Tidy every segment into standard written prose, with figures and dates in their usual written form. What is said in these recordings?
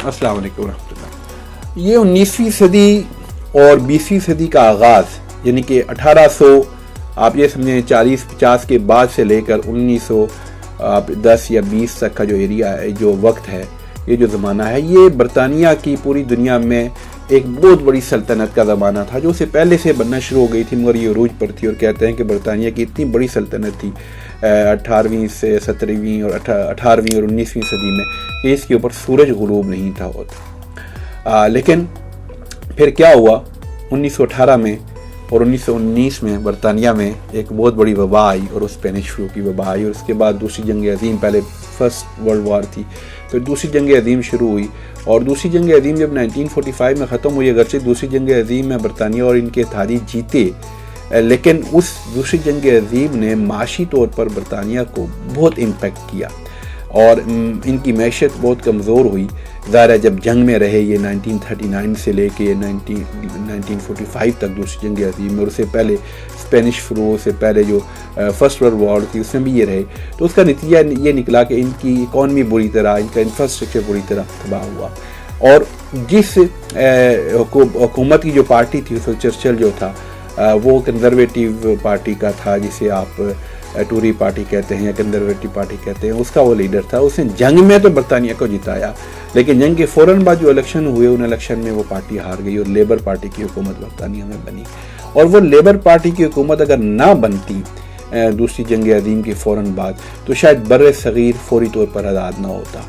السلام علیکم ورحمۃ اللہ۔ یہ 19ویں صدی اور 20ویں صدی کا آغاز، یعنی کہ 1800 آپ یہ سمجھیں 40-50 کے بعد سے لے کر 1910 یا 20 تک کا جو ایریا ہے، جو وقت ہے، یہ جو زمانہ ہے، یہ برطانیہ کی پوری دنیا میں ایک بہت بڑی سلطنت کا زمانہ تھا، جو اسے پہلے سے بننا شروع ہو گئی تھی مگر یہ عروج پر تھی۔ اور کہتے ہیں کہ برطانیہ کی اتنی بڑی سلطنت تھی 18ویں سے 17ویں اور 18ویں اور 19ویں صدی میں کہ اس کے اوپر سورج غروب نہیں تھا ہوتا۔ لیکن پھر کیا ہوا، 1918 میں اور 1919 میں برطانیہ میں ایک بہت بڑی وبا آئی، اور اسپینش فلو کی وبا آئی، اور اس کے بعد دوسری جنگ عظیم، پہلے فرسٹ ورلڈ وار تھی، پھر دوسری جنگ عظیم شروع ہوئی، اور دوسری جنگ عظیم جب 1945 میں ختم ہوئی، اگرچہ دوسری جنگ عظیم میں برطانیہ اور ان کے اتحادی جیتے، لیکن اس دوسری جنگ عظیم نے معاشی طور پر برطانیہ کو بہت امپیکٹ کیا، اور ان کی معیشت بہت کمزور ہوئی۔ ظاہر ہے جب جنگ میں رہے، یہ 1939 سے لے کے 1945 تک دوسری جنگ عظیم میں، اور اس سے پہلے اسپینش فلو سے پہلے جو فرسٹ ورلڈ وار تھی اس میں بھی یہ رہے، تو اس کا نتیجہ یہ نکلا کہ ان کی اکانومی بری طرح، ان کا انفراسٹرکچر بری طرح تباہ ہوا۔ اور جس حکومت کی جو پارٹی تھی اس وقت، چرچل جو تھا، وہ کنزرویٹیو پارٹی کا تھا، جسے آپ ٹوری پارٹی کہتے ہیں یا کنزرویٹو پارٹی کہتے ہیں، اس کا وہ لیڈر تھا۔ اس نے جنگ میں تو برطانیہ کو جتایا، لیکن جنگ کے فوراً بعد جو الیکشن ہوئے، ان الیکشن میں وہ پارٹی ہار گئی، اور لیبر پارٹی کی حکومت برطانیہ میں بنی۔ اور وہ لیبر پارٹی کی حکومت اگر نہ بنتی دوسری جنگ عظیم کے فوراً بعد، تو شاید بر صغیر فوری طور پر آزاد نہ ہوتا۔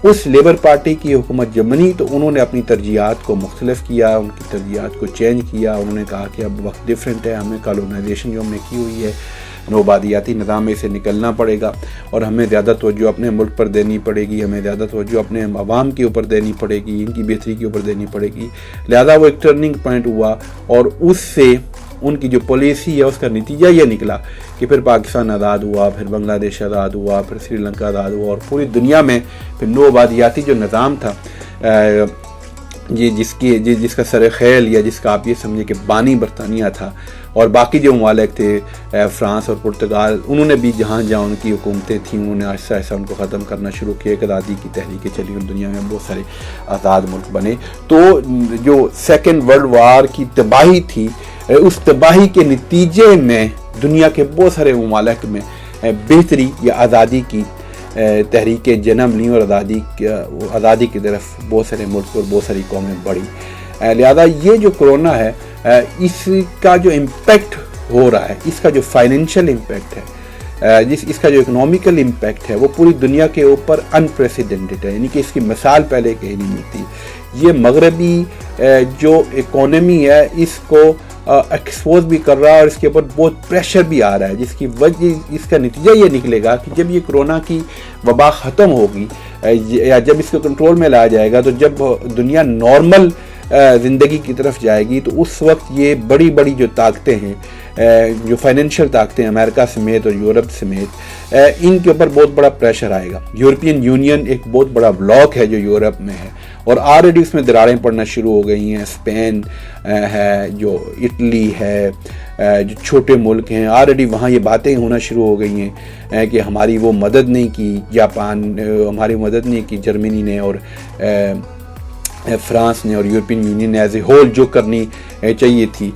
اس لیبر پارٹی کی حکومت جب بنی تو انہوں نے اپنی ترجیحات کو مختلف کیا، ان کی ترجیحات کو چینج کیا۔ انہوں نے کہا کہ اب وقت ڈیفرنٹ ہے، ہمیں کالونائزیشن جو ہم نے کی ہوئی ہے، نوآبادیاتی نظام میں سے نکلنا پڑے گا، اور ہمیں زیادہ توجہ اپنے ملک پر دینی پڑے گی، ہمیں زیادہ توجہ اپنے عوام کے اوپر دینی پڑے گی، ان کی بہتری کے اوپر دینی پڑے گی۔ لہذا وہ ایک ٹرننگ پوائنٹ ہوا، اور اس سے ان کی جو پالیسی ہے اس کا نتیجہ یہ نکلا کہ پھر پاکستان آزاد ہوا، پھر بنگلہ دیش آزاد ہوا، پھر سری لنکا آزاد ہوا، اور پوری دنیا میں پھر نوآبادیاتی جو نظام تھا، جس کا سر خیل یا جس کا آپ یہ سمجھے کہ بانی برطانیہ تھا، اور باقی جو ممالک تھے فرانس اور پرتگال، انہوں نے بھی جہاں جہاں ان کی حکومتیں تھیں انہوں نے آہستہ آہستہ ان کو ختم کرنا شروع کیا۔ ایک آزادی کی تحریکیں چلی اور دنیا میں بہت سارے آزاد ملک بنے۔ تو جو سیکنڈ ورلڈ وار کی تباہی تھی، اس تباہی کے نتیجے میں دنیا کے بہت سارے ممالک میں بہتری یا آزادی کی تحریکیں جنم لیں، اور آزادی کی طرف بہت سارے ملک اور بہت ساری قومیں بڑھی۔ لہذا یہ جو کرونا ہے، اس کا جو امپیکٹ ہو رہا ہے، اس کا جو فائنینشیل امپیکٹ ہے، اس کا جو اکنامیکل امپیکٹ ہے، وہ پوری دنیا کے اوپر انپریسیڈنٹڈ ہے، یعنی کہ اس کی مثال پہلے کہیں نہیں ملتی۔ یہ مغربی جو اکانومی ہے اس کو ایکسپوز بھی کر رہا ہے، اور اس کے اوپر بہت پریشر بھی آ رہا ہے، جس کی وجہ اس کا نتیجہ یہ نکلے گا کہ جب یہ کرونا کی وبا ختم ہوگی یا جب اس کو کنٹرول میں لایا جائے گا، تو جب دنیا نارمل زندگی کی طرف جائے گی، تو اس وقت یہ بڑی بڑی جو طاقتیں ہیں، جو فائنینشیل طاقتیں امریکہ سمیت اور یورپ سمیت، ان کے اوپر بہت بڑا پریشر آئے گا۔ یورپین یونین ایک بہت بڑا بلاک ہے جو یورپ میں ہے، اور آلریڈی اس میں دراڑیں پڑنا شروع ہو گئی ہیں۔ اسپین ہے، جو اٹلی ہے، جو چھوٹے ملک ہیں، آلریڈی وہاں یہ باتیں ہونا شروع ہو گئی ہیں کہ ہماری وہ مدد نہیں کی، جاپان ہماری مدد نہیں کی، جرمنی نے اور فرانس نے اور یورپین یونین نے ایز اے ہول جو کرنی چاہیے تھی۔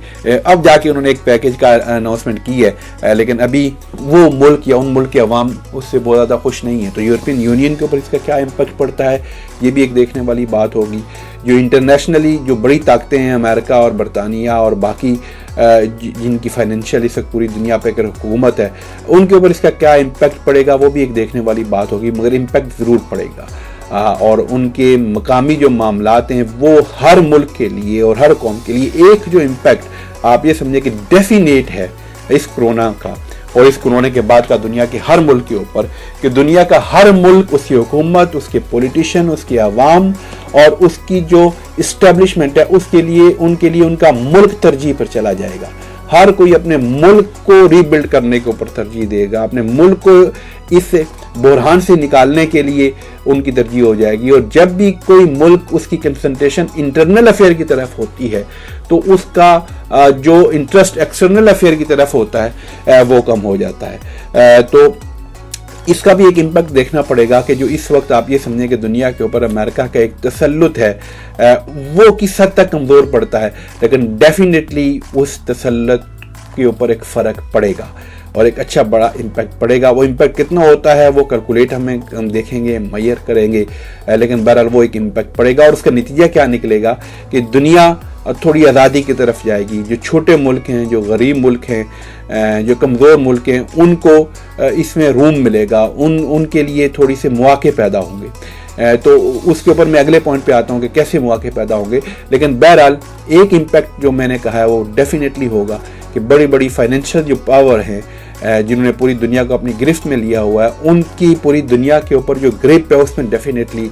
اب جا کے انہوں نے ایک پیکیج کا اناؤنسمنٹ کی ہے، لیکن ابھی وہ ملک یا ان ملک کے عوام اس سے بہت زیادہ خوش نہیں ہیں۔ تو یورپین یونین کے اوپر اس کا کیا امپیکٹ پڑتا ہے، یہ بھی ایک دیکھنے والی بات ہوگی۔ جو انٹرنیشنلی جو بڑی طاقتیں ہیں، امریکہ اور برطانیہ اور باقی جن کی فائنینشیل اس وقت پوری دنیا پہ اگر حکومت ہے، ان کے اوپر اس کا کیا امپیکٹ پڑے گا، وہ بھی ایک دیکھنے والی بات ہوگی، مگر امپیکٹ ضرور پڑے گا۔ اور ان کے مقامی جو معاملات ہیں وہ ہر ملک کے لیے اور ہر قوم کے لیے ایک جو امپیکٹ آپ یہ سمجھیں کہ ڈیفینیٹ ہے اس کرونا کا، اور اس کرونا کے بعد کا دنیا کے ہر ملک کے اوپر، کہ دنیا کا ہر ملک، اس کی حکومت، اس کے پولیٹیشین، اس کے عوام اور اس کی جو اسٹیبلشمنٹ ہے، اس کے لیے ان کا ملک ترجیح پر چلا جائے گا۔ ہر کوئی اپنے ملک کو ری بلڈ کرنے کے اوپر ترجیح دے گا، اپنے ملک کو اس بحران سے نکالنے کے لیے ان کی ترجیح ہو جائے گی۔ اور جب بھی کوئی ملک اس کی کنسنٹریشن انٹرنل افیئر کی طرف ہوتی ہے تو اس کا جو انٹرسٹ ایکسٹرنل افیئر کی طرف ہوتا ہے وہ کم ہو جاتا ہے۔ تو اس کا بھی ایک امپیکٹ دیکھنا پڑے گا کہ جو اس وقت آپ یہ سمجھیں کہ دنیا کے اوپر امریکہ کا ایک تسلط ہے وہ کس حد تک کمزور پڑتا ہے، لیکن ڈیفینیٹلی اس تسلط کے اوپر ایک فرق پڑے گا اور ایک اچھا بڑا امپیکٹ پڑے گا۔ وہ امپیکٹ کتنا ہوتا ہے وہ کیلکولیٹ ہم دیکھیں گے، میئر کریں گے، لیکن بہرحال وہ ایک امپیکٹ پڑے گا، اور اس کا نتیجہ کیا نکلے گا کہ دنیا تھوڑی آزادی کی طرف جائے گی۔ جو چھوٹے ملک ہیں، جو غریب ملک ہیں، جو کمزور ملک ہیں، ان کو اس میں روم ملے گا، ان کے لیے تھوڑی سے مواقع پیدا ہوں گے۔ تو اس کے اوپر میں اگلے پوائنٹ پہ آتا ہوں کہ کیسے مواقع پیدا ہوں گے، لیکن بہرحال ایک امپیکٹ جو میں نے کہا ہے وہ ڈیفینیٹلی ہوگا کہ بڑی بڑی فائنینشیل جو پاور ہیں جنہوں نے پوری دنیا کو اپنی گرفت میں لیا ہوا ہے، ان کی پوری دنیا کے اوپر جو گریپ ہے اس میں ڈیفینیٹلی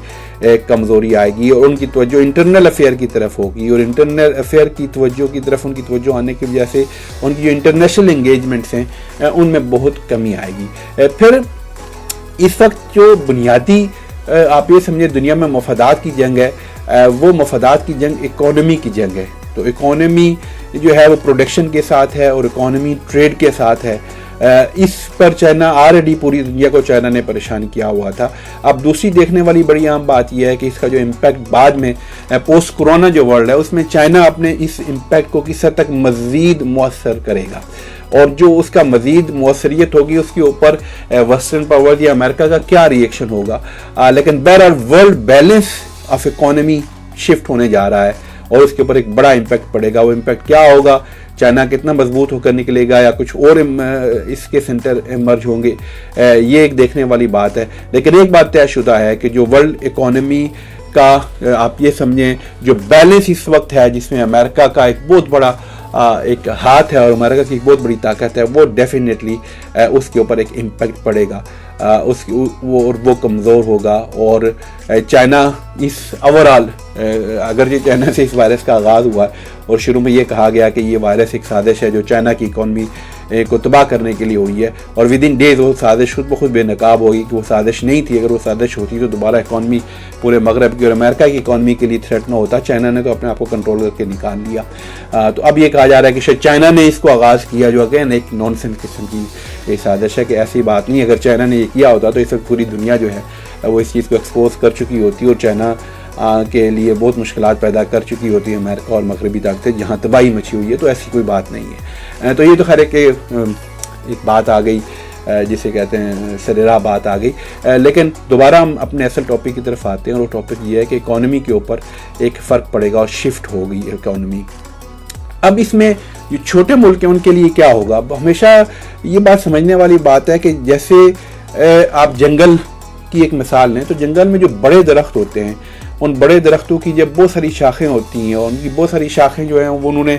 کمزوری آئے گی، اور ان کی توجہ انٹرنل افیئر کی طرف ہوگی، اور انٹرنل افیئر کی توجہ کی طرف ان کی توجہ آنے کی وجہ سے ان کی جو انٹرنیشنل انگیجمنٹس ہیں ان میں بہت کمی آئے گی۔ پھر اس وقت جو بنیادی آپ یہ سمجھیں دنیا میں مفادات کی جنگ ہے، وہ مفادات کی جنگ اکانومی کی جنگ ہے۔ تو اکانومی جو ہے وہ پروڈکشن کے ساتھ ہے، اور اکانومی ٹریڈ کے ساتھ ہے۔ اس پر چائنا آلریڈی پوری دنیا کو چائنا نے پریشان کیا ہوا تھا۔ اب دوسری دیکھنے والی بڑی عام بات یہ ہے کہ اس کا جو امپیکٹ بعد میں پوسٹ کرونا جو ورلڈ ہے اس میں چائنا اپنے اس امپیکٹ کو کس حد تک مزید مؤثر کرے گا، اور جو اس کا مزید مؤثریت ہوگی اس کے اوپر ویسٹرن پاور یا امریکہ کا کیا ری ایکشن ہوگا۔ لیکن بہرحال world balance of economy shift ہونے جا رہا ہے، اور اس کے اوپر ایک بڑا امپیکٹ پڑے گا۔ وہ امپیکٹ کیا ہوگا، چائنا کتنا مضبوط ہو کر نکلے گا، یا کچھ اور اس کے سینٹر ایمرج ہوں گے، یہ ایک دیکھنے والی بات ہے۔ لیکن ایک بات طے شدہ ہے کہ جو ورلڈ اکانومی کا آپ یہ سمجھیں جو بیلنس اس وقت ہے، جس میں امریکہ کا ایک بہت بڑا ایک ہاتھ ہے اور امریکہ کی ایک بہت بڑی طاقت ہے، وہ ڈیفینیٹلی اس کے اوپر ایک امپیکٹ پڑے گا، وہ کمزور ہوگا۔ اور چائنا اس اوورآل اگرچہ چائنا سے اس وائرس کا آغاز ہوا ہے اور شروع میں یہ کہا گیا کہ یہ وائرس ایک سازش ہے جو چائنا کی اکانومی کو تباہ کرنے کے لیے ہوئی ہے، اور ود ان ڈیز وہ سازش خود بخود بے نقاب ہوگی کہ وہ سازش نہیں تھی۔ اگر وہ سازش ہوتی تو دوبارہ اکانومی پورے مغرب کی اور امریکہ کی اکانومی کے لیے تھریٹ نہ ہوتا۔ چائنا نے تو اپنے آپ کو کنٹرول کر کے نکال لیا۔ تو اب یہ کہا جا رہا ہے کہ شاید چائنا نے اس کو آغاز کیا، جو اگین ایک نان سینس قسم کی یہ سازش ہے کہ ایسی بات نہیں۔ اگر چائنا نے یہ کیا ہوتا تو اس وقت پوری دنیا جو ہے وہ اس چیز کو ایکسپوز کر چکی ہوتی، اور چائنا کے لیے بہت مشکلات پیدا کر چکی ہوتی ہے امریکہ اور مغربی طاقتیں جہاں تباہی مچی ہوئی ہے۔ تو ایسی کوئی بات نہیں ہے۔ تو یہ تو خیر ایک بات آ گئی جسے کہتے ہیں سریرا بات آ گئی، لیکن دوبارہ ہم اپنے اصل ٹاپک کی طرف آتے ہیں، اور وہ ٹاپک یہ ہے کہ اکانومی کے اوپر ایک فرق پڑے گا اور شفٹ ہو گئی اکانومی۔ اب اس میں جو چھوٹے ملک ہیں ان کے لیے کیا ہوگا؟ اب ہمیشہ یہ بات سمجھنے والی بات ہے کہ جیسے آپ جنگل کی ایک مثال لیں تو جنگل میں جو بڑے درخت ہوتے ہیں، ان بڑے درختوں کی جب بہت ساری شاخیں ہوتی ہیں، اور ان کی بہت ساری شاخیں جو ہیں وہ انہوں نے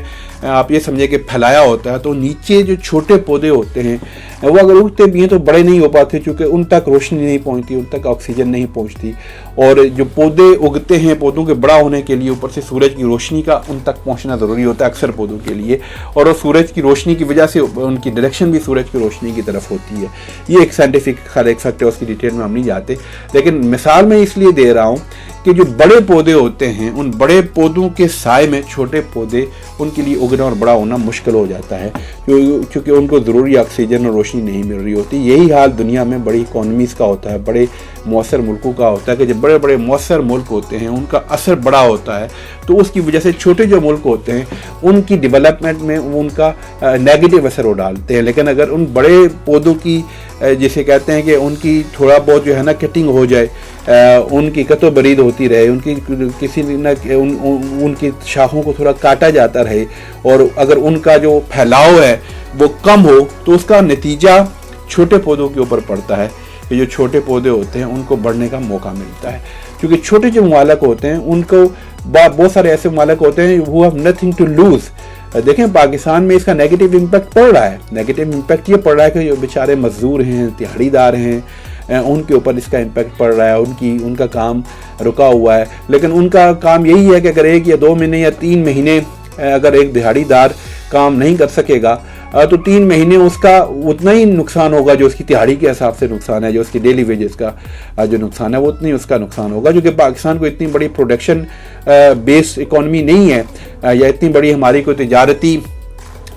آپ یہ سمجھے کہ پھیلایا ہوتا ہے، تو نیچے جو چھوٹے پودے ہوتے ہیں وہ اگر اگتے بھی ہیں تو بڑے نہیں ہو پاتے، چونکہ ان تک روشنی نہیں پہنچتی، ان تک آکسیجن نہیں پہنچتی، اور جو پودے اگتے ہیں پودوں کے بڑا ہونے کے لیے اوپر سے سورج کی روشنی کا ان تک پہنچنا ضروری ہوتا ہے اکثر پودوں کے لیے، اور وہ سورج کی روشنی کی وجہ سے ان کی ڈائریکشن بھی سورج کی روشنی کی طرف ہوتی ہے۔ یہ ایک سائنٹیفک ایک فیکٹ ہے، اس کی ڈیٹیل میں ہم نہیں جاتے، لیکن مثال میں اس لیے دے رہا ہوں کہ جو بڑے پودے ہوتے ہیں ان بڑے پودوں کے سائے میں چھوٹے پودے ان کے لیے اگنا اور بڑا ہونا مشکل ہو جاتا ہے، کیونکہ ان کو ضروری آکسیجن اور روشنی نہیں مل رہی ہوتی۔ یہی حال دنیا میں بڑی اکانومیز کا ہوتا ہے، بڑے مؤثر ملکوں کا ہوتا ہے کہ جب بڑے بڑے مؤثر ملک ہوتے ہیں ان کا اثر بڑا ہوتا ہے، تو اس کی وجہ سے چھوٹے جو ملک ہوتے ہیں ان کی ڈیولپمنٹ میں ان کا نیگیٹو اثر ہو ڈالتے ہیں۔ لیکن اگر ان بڑے پودوں کی جسے کہتے ہیں کہ ان کی تھوڑا بہت جو ہے نا کٹنگ ہو جائے، ان کی قطع و برید ہوتی رہے، ان کی کسی نہ ان کی شاخوں کو تھوڑا کاٹا جاتا رہے، اور اگر ان کا جو پھیلاؤ ہے وہ کم ہو تو اس کا نتیجہ چھوٹے پودوں کے اوپر پڑتا ہے کہ جو چھوٹے پودے ہوتے ہیں ان کو بڑھنے کا موقع ملتا ہے، کیونکہ چھوٹے جو ممالک ہوتے ہیں ان کو بہت سارے ایسے ممالک ہوتے ہیں who have nothing to lose۔ دیکھیں پاکستان میں اس کا نیگیٹو امپیکٹ پڑ رہا ہے، نیگیٹو امپیکٹ یہ پڑ رہا ہے کہ جو بیچارے مزدور ہیں، دیہڑی دار ہیں، ان کے اوپر اس کا امپیکٹ پڑ رہا ہے، ان کا کام رکا ہوا ہے، لیکن ان کا کام یہی ہے کہ اگر 1 یا 2 مہینے یا 3 مہینے اگر ایک دیہڑی دار کام نہیں کر سکے گا تو 3 مہینے اس کا اتنا ہی نقصان ہوگا جو اس کی دیہڑی کے حساب سے نقصان ہے، جو اس کی ڈیلی ویجز کا جو نقصان ہے وہ اتنی اس کا نقصان ہوگا، جو کہ پاکستان کو اتنی بڑی پروڈکشن بیس اکانومی نہیں ہے، یا اتنی بڑی ہماری کوئی تجارتی